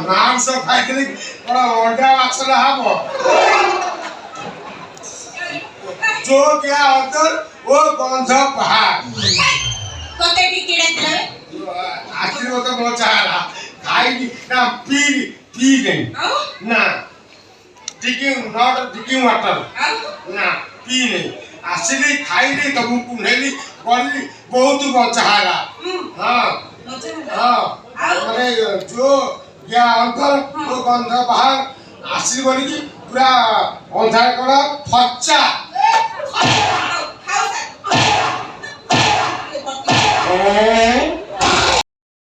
मांस खाइली बड़ा अंडा वासना हबो जो क्या अंदर वो गंध बाहर कोते टिकिड़े तले आशीर्वाद मो चाहला खाई ना पी नहीं ना ड्रिंकिंग नॉट ड्रिंकिंग वाटर ना पी नहीं आसिली खाइली तमु कुनेली गली बहुत बचाला हां हां माने जो या अंदर वो गंध बाहर आसिल बोली कि पूरा अंधार करा फच्चा खाओ